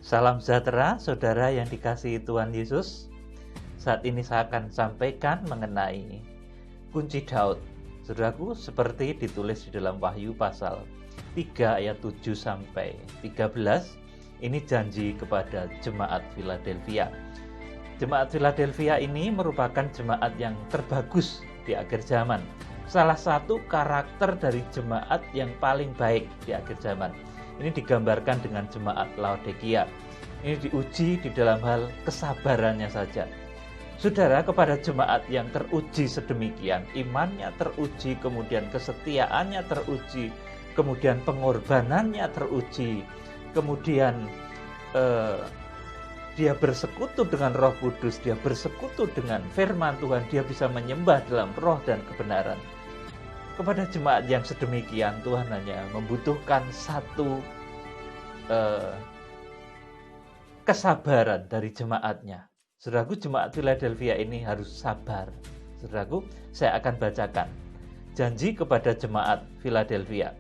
Salam sejahtera, saudara yang dikasihi Tuhan Yesus. Saat ini saya akan sampaikan mengenai kunci Daud. Saudaraku, seperti ditulis di dalam Wahyu pasal 3 ayat 7 sampai 13, ini janji kepada jemaat Philadelphia. Jemaat Philadelphia ini merupakan jemaat yang terbagus di akhir zaman. Salah satu karakter dari jemaat yang paling baik di akhir zaman. Ini digambarkan dengan jemaat Laodikia. Ini diuji di dalam hal kesabarannya saja. Saudara, kepada jemaat yang teruji sedemikian, imannya teruji, kemudian kesetiaannya teruji, kemudian pengorbanannya teruji, kemudian dia bersekutu dengan Roh Kudus, dia bersekutu dengan firman Tuhan, dia bisa menyembah dalam roh dan kebenaran. Kepada jemaat yang sedemikian, Tuhan hanya membutuhkan satu kesabaran dari jemaatnya. Saudaraku, jemaat Philadelphia ini harus sabar. Saudaraku, saya akan bacakan janji kepada jemaat Philadelphia.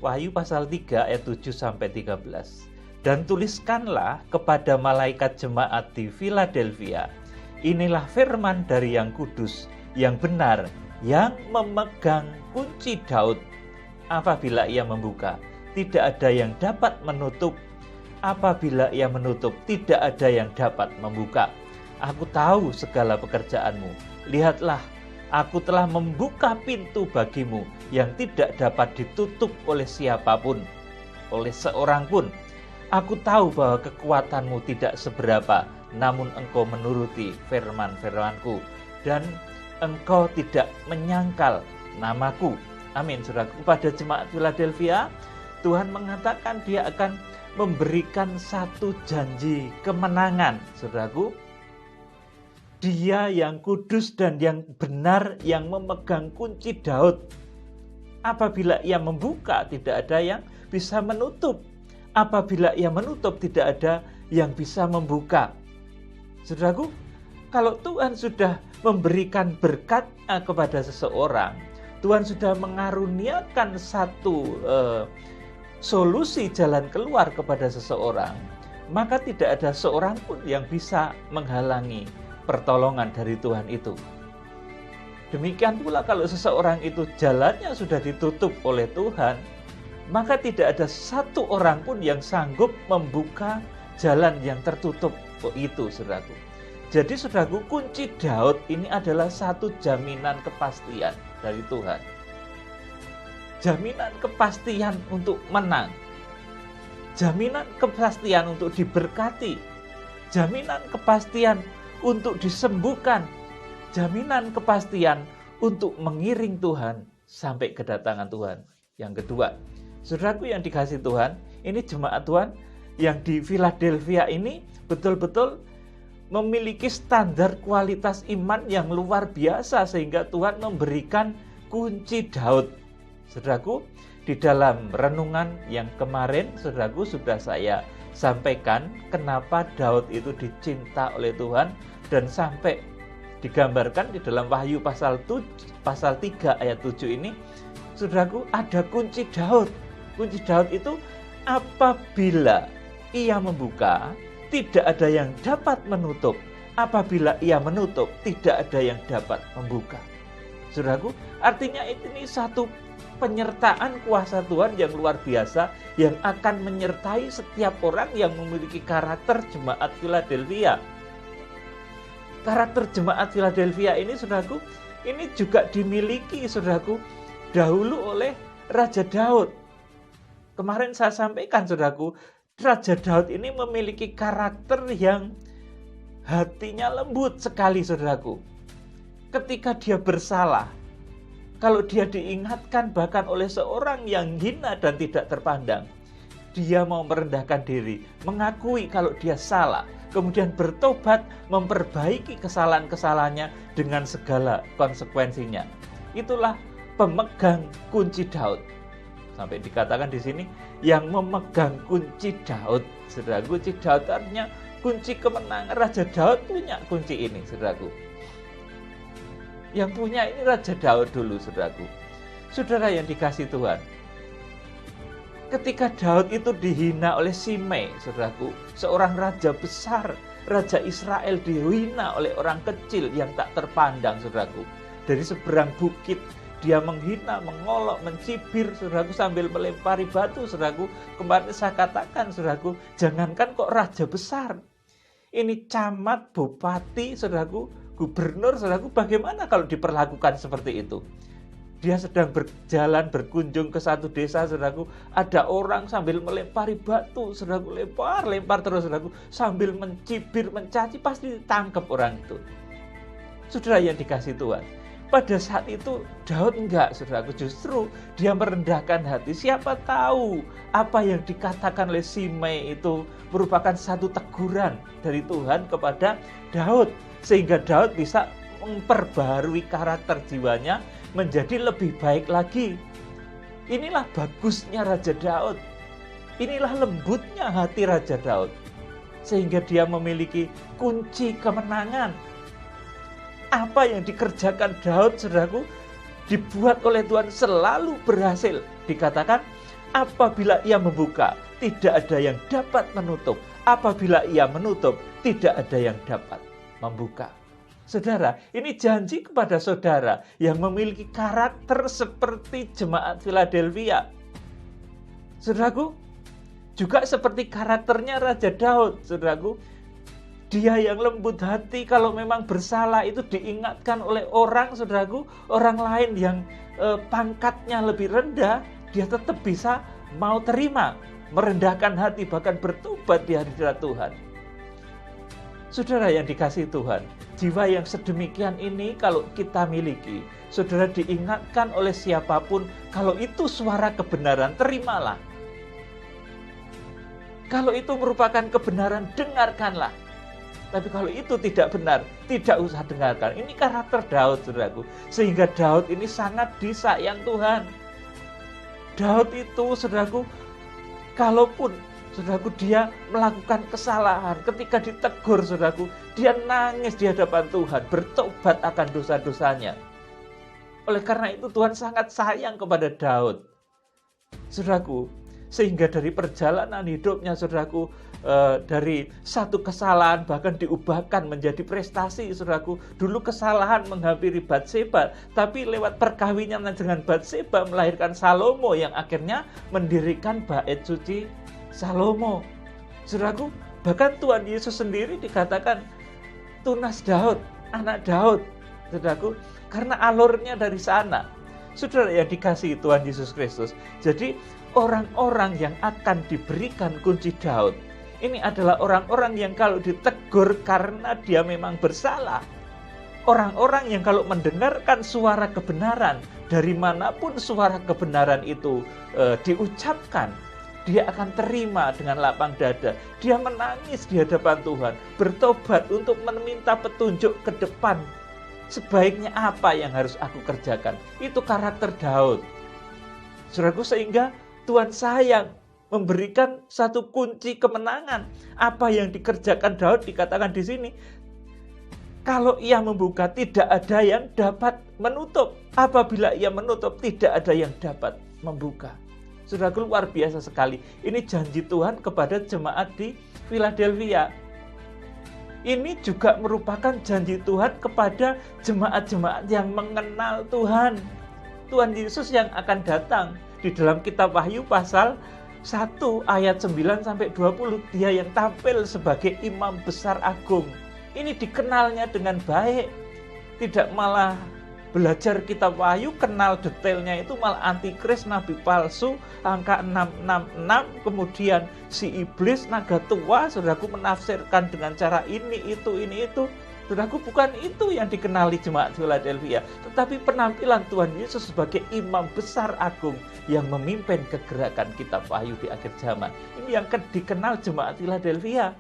Wahyu pasal 3 ayat 7 sampai 13. Dan tuliskanlah kepada malaikat jemaat di Philadelphia, inilah firman dari yang kudus, yang benar, yang memegang kunci Daud. Apabila ia membuka, tidak ada yang dapat menutup. Apabila ia menutup, tidak ada yang dapat membuka. Aku tahu segala pekerjaanmu. Lihatlah, aku telah membuka pintu bagimu yang tidak dapat ditutup oleh siapapun, oleh seorang pun. Aku tahu bahwa kekuatanmu tidak seberapa, namun engkau menuruti firman-firmanku, dan engkau tidak menyangkal namaku. Amin, saudaraku. Kepada jemaat Philadelphia, Tuhan mengatakan dia akan memberikan satu janji kemenangan, saudaraku. Dia yang kudus dan yang benar, yang memegang kunci Daud. Apabila ia membuka, tidak ada yang bisa menutup. Apabila ia menutup, tidak ada yang bisa membuka. Saudaraku, kalau Tuhan sudah memberikan berkat kepada seseorang, Tuhan sudah mengaruniakan satu solusi jalan keluar kepada seseorang, maka tidak ada seorang pun yang bisa menghalangi pertolongan dari Tuhan itu. Demikian pula kalau seseorang itu jalannya sudah ditutup oleh Tuhan, maka tidak ada satu orang pun yang sanggup membuka jalan yang tertutup itu, saudaraku. Jadi, saudaraku, kunci Daud ini adalah satu jaminan kepastian dari Tuhan. Jaminan kepastian untuk menang. Jaminan kepastian untuk diberkati. Jaminan kepastian untuk disembuhkan. Jaminan kepastian untuk mengiring Tuhan sampai kedatangan Tuhan. Yang kedua, saudaraku yang dikasihi Tuhan, ini jemaat Tuhan yang di Philadelphia ini betul-betul memiliki standar kualitas iman yang luar biasa sehingga Tuhan memberikan kunci Daud. Saudaraku, di dalam renungan yang kemarin, saudaraku, sudah saya sampaikan kenapa Daud itu dicinta oleh Tuhan dan sampai digambarkan di dalam Wahyu pasal 3 ayat 7 ini, saudaraku, ada kunci Daud. Kunci Daud itu apabila ia membuka, tidak ada yang dapat menutup. Apabila ia menutup, tidak ada yang dapat membuka. Saudaraku, artinya ini satu penyertaan kuasa Tuhan yang luar biasa yang akan menyertai setiap orang yang memiliki karakter jemaat Philadelphia. Karakter jemaat Philadelphia ini, saudaraku, ini juga dimiliki, saudaraku, dahulu oleh Raja Daud. Kemarin saya sampaikan, saudaraku, Raja Daud ini memiliki karakter yang hatinya lembut sekali, saudaraku. Ketika dia bersalah, kalau dia diingatkan bahkan oleh seorang yang hina dan tidak terpandang, dia mau merendahkan diri, mengakui kalau dia salah, kemudian bertobat, memperbaiki kesalahan-kesalahannya dengan segala konsekuensinya. Itulah pemegang kunci Daud. Sampai dikatakan di sini, yang memegang kunci Daud. Saudara, kunci Daud artinya kunci kemenangan. Raja Daud punya kunci ini, saudaraku. Yang punya ini Raja Daud dulu, saudaraku. Saudara yang dikasihi Tuhan, Ketika Daud itu dihina oleh Simei, saudaraku, seorang raja besar, raja Israel dihina oleh orang kecil yang tak terpandang, saudaraku. Dari seberang bukit, dia menghina, mengolok, mencibir, saudaraku, sambil melempari batu, saudaraku. Kemarin saya katakan, saudaraku, jangankan kok raja besar, ini camat, bupati, saudaraku, gubernur, saudaraku, bagaimana kalau diperlakukan seperti itu? Dia sedang berjalan, berkunjung ke satu desa, saudaraku, ada orang sambil melempari batu, saudaraku, lempar terus, saudaraku, sambil mencibir, mencaci, pasti ditangkap orang itu. Saudara yang dikasih Tuhan, pada saat itu Daud enggak, saudaraku, justru dia merendahkan hati. Siapa tahu apa yang dikatakan oleh Simei itu merupakan satu teguran dari Tuhan kepada Daud, sehingga Daud bisa memperbarui karakter jiwanya menjadi lebih baik lagi. Inilah bagusnya Raja Daud. Inilah lembutnya hati Raja Daud. Sehingga dia memiliki kunci kemenangan. Apa yang dikerjakan Daud, saudaraku, dibuat oleh Tuhan selalu berhasil. Dikatakan, apabila ia membuka, tidak ada yang dapat menutup. Apabila ia menutup, tidak ada yang dapat membuka. Saudara, ini janji kepada saudara yang memiliki karakter seperti jemaat Philadelphia. Saudaraku, juga seperti karakternya Raja Daud, saudaraku. Dia yang lembut hati, kalau memang bersalah itu diingatkan oleh orang, saudaraku, orang lain yang pangkatnya lebih rendah, dia tetap bisa mau terima, merendahkan hati, bahkan bertobat di hadirat Tuhan. Saudara yang dikasihi Tuhan, jiwa yang sedemikian ini kalau kita miliki, saudara diingatkan oleh siapapun, kalau itu suara kebenaran, terimalah. Kalau itu merupakan kebenaran, dengarkanlah. Tapi kalau itu tidak benar, tidak usah dengarkan. Ini karakter Daud, saudaraku. Sehingga Daud ini sangat disayang Tuhan. Daud itu, saudaraku, kalaupun saudaraku dia melakukan kesalahan, ketika ditegur, saudaraku, dia nangis di hadapan Tuhan, bertobat akan dosa-dosanya. Oleh karena itu Tuhan sangat sayang kepada Daud, saudaraku, sehingga dari perjalanan hidupnya, saudaraku, dari satu kesalahan bahkan diubahkan menjadi prestasi, saudaraku. Dulu kesalahan menghampiri Batseba, tapi lewat perkawinan dengan Batseba melahirkan Salomo yang akhirnya mendirikan bait suci Salomo. Saudaraku, bahkan Tuhan Yesus sendiri dikatakan tunas Daud, anak Daud, saudaraku, karena alurnya dari sana. Saudara yang dikasihi Tuhan Yesus Kristus, jadi orang-orang yang akan diberikan kunci Daud, ini adalah orang-orang yang kalau ditegur karena dia memang bersalah. Orang-orang yang kalau mendengarkan suara kebenaran, dari manapun suara kebenaran itu diucapkan, dia akan terima dengan lapang dada. Dia menangis di hadapan Tuhan, bertobat untuk meminta petunjuk ke depan. Sebaiknya apa yang harus aku kerjakan? Itu karakter Daud. Saudaraku, sehingga Tuhan sayang memberikan satu kunci kemenangan. Apa yang dikerjakan Daud dikatakan di sini, kalau ia membuka tidak ada yang dapat menutup. Apabila ia menutup tidak ada yang dapat membuka. Saudaraku, luar biasa sekali. Ini janji Tuhan kepada jemaat di Philadelphia. Ini juga merupakan janji Tuhan kepada jemaat-jemaat yang mengenal Tuhan. Tuhan Yesus yang akan datang. Di dalam kitab Wahyu pasal 1 ayat 9-20, dia yang tampil sebagai imam besar agung. Ini dikenalnya dengan baik. Tidak malah belajar kitab Wahyu, kenal detailnya itu malah antikris, nabi palsu, angka 666, kemudian si iblis, naga tua, saudaraku, menafsirkan dengan cara ini, itu. Saudaraku, bukan itu yang dikenali jemaat Philadelphia, tetapi penampilan Tuhan Yesus sebagai imam besar agung yang memimpin kegerakan kitab Wahyu di akhir zaman. Ini yang dikenal jemaat Philadelphia.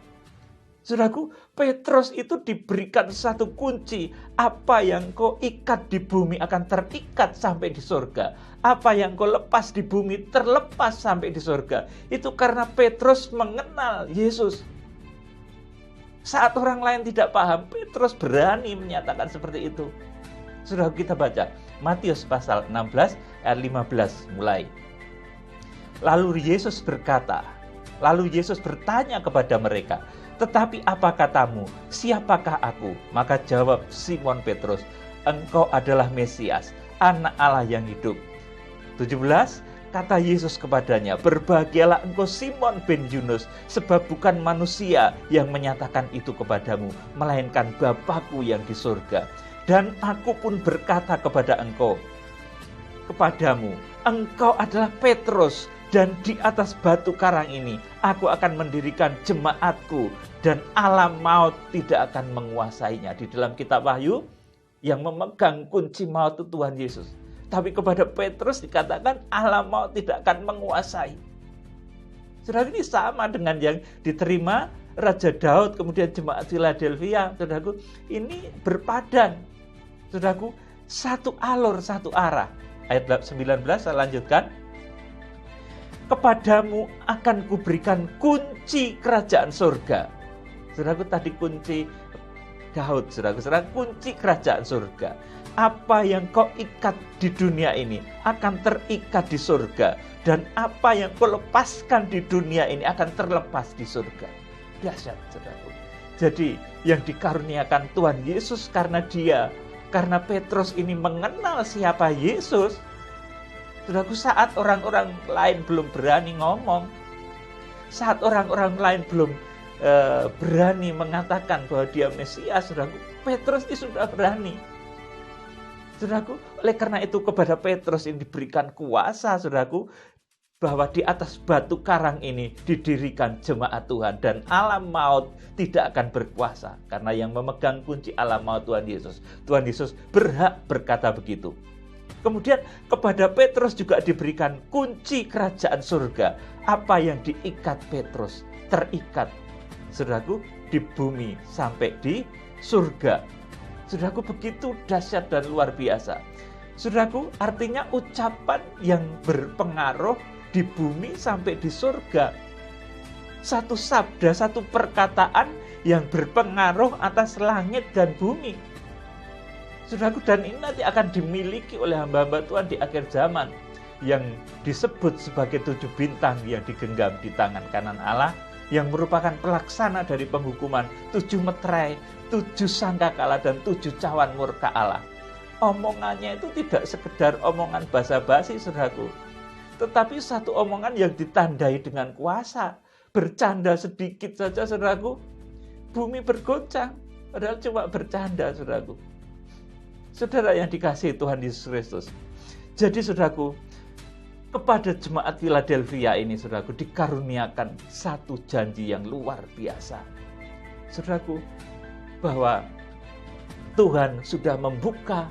Saudaraku, Petrus itu diberikan satu kunci. Apa yang kau ikat di bumi akan terikat sampai di surga. Apa yang kau lepas di bumi terlepas sampai di surga. Itu karena Petrus mengenal Yesus. Saat orang lain tidak paham, Petrus berani menyatakan seperti itu. Saudaraku, kita baca Matius pasal 16 ayat 15 mulai. Lalu Yesus bertanya kepada mereka, "Tetapi apa katamu? Siapakah aku?" Maka jawab Simon Petrus, "Engkau adalah Mesias, Anak Allah yang hidup." 17, kata Yesus kepadanya, "Berbahagialah engkau Simon bin Yunus, sebab bukan manusia yang menyatakan itu kepadamu, melainkan Bapa-Ku yang di surga. Dan aku pun berkata kepadamu, engkau adalah Petrus, dan di atas batu karang ini aku akan mendirikan jemaatku, dan alam maut tidak akan menguasainya." Di dalam kitab Wahyu, yang memegang kunci maut itu Tuhan Yesus. Tapi kepada Petrus dikatakan alam maut tidak akan menguasai. Saudara, ini sama dengan yang diterima Raja Daud, kemudian jemaat Philadelphia. Saudaraku, ini berpadan. Saudaraku, satu alur, satu arah. Ayat 19 saya lanjutkan. "Kepadamu akan kuberikan kunci kerajaan surga." Saudaraku, tadi kunci Daud, saudara-saudara, kunci kerajaan surga. Apa yang kau ikat di dunia ini akan terikat di surga, dan apa yang kau lepaskan di dunia ini akan terlepas di surga. Dahsyat, saudaraku. Jadi yang dikaruniakan Tuhan Yesus karena Petrus ini mengenal siapa Yesus. Saudaraku, saat orang-orang lain belum berani ngomong, saat orang-orang lain belum berani mengatakan bahwa dia Mesias, saudaraku, Petrus ini sudah berani. Saudaraku, oleh karena itu kepada Petrus ini diberikan kuasa, saudaraku, bahwa di atas batu karang ini didirikan jemaat Tuhan, dan alam maut tidak akan berkuasa, karena yang memegang kunci alam maut Tuhan Yesus. Tuhan Yesus berhak berkata begitu. Kemudian kepada Petrus juga diberikan kunci kerajaan surga. Apa yang diikat Petrus terikat, saudaraku, di bumi sampai di surga. Saudaraku, begitu dahsyat dan luar biasa. Saudaraku, artinya ucapan yang berpengaruh di bumi sampai di surga. Satu sabda, satu perkataan yang berpengaruh atas langit dan bumi. Saudaraku, dan ini nanti akan dimiliki oleh hamba-hamba Tuhan di akhir zaman, yang disebut sebagai 7 bintang yang digenggam di tangan kanan Allah, yang merupakan pelaksana dari penghukuman 7 meterai, 7 sangkakala, dan 7 cawan murka Allah. Omongannya itu tidak sekedar omongan basa-basi, saudaraku, tetapi satu omongan yang ditandai dengan kuasa. Bercanda sedikit saja, saudaraku, bumi bergoncang, padahal cuma bercanda, saudaraku. Saudara yang dikasihi Tuhan Yesus Kristus. Jadi, saudaraku, kepada jemaat Philadelphia ini, saudaraku, dikaruniakan satu janji yang luar biasa. Saudaraku, bahwa Tuhan sudah membuka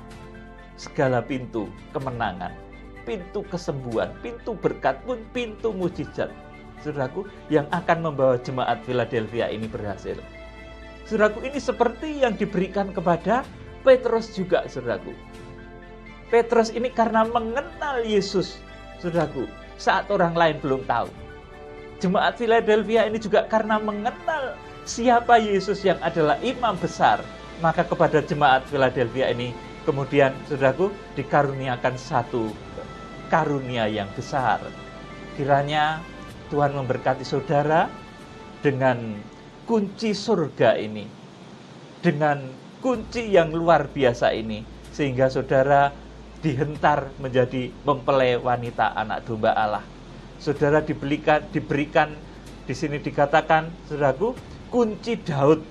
segala pintu kemenangan, pintu kesembuhan, pintu berkat pun, pintu mujizat, saudaraku, yang akan membawa jemaat Philadelphia ini berhasil. Saudaraku, ini seperti yang diberikan kepada Petrus juga, saudaraku. Petrus ini karena mengenal Yesus, saudaraku, saat orang lain belum tahu. Jemaat Philadelphia ini juga karena mengenal siapa Yesus yang adalah imam besar, maka kepada jemaat Philadelphia ini kemudian, saudaraku, dikaruniakan satu karunia yang besar. Kiranya Tuhan memberkati saudara dengan kunci surga ini, dengan kunci yang luar biasa ini, sehingga saudara dihentar menjadi mempelai wanita anak domba Allah. Saudara diberikan di sini dikatakan, saudaraku, kunci Daud.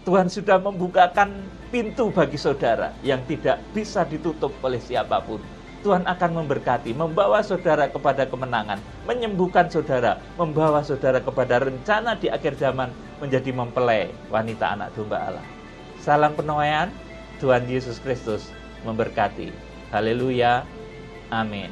Tuhan sudah membukakan pintu bagi saudara yang tidak bisa ditutup oleh siapapun. Tuhan akan memberkati, membawa saudara kepada kemenangan, menyembuhkan saudara, membawa saudara kepada rencana di akhir zaman menjadi mempelai wanita anak domba Allah. Salam penuaian, Tuhan Yesus Kristus memberkati. Haleluya. Amin.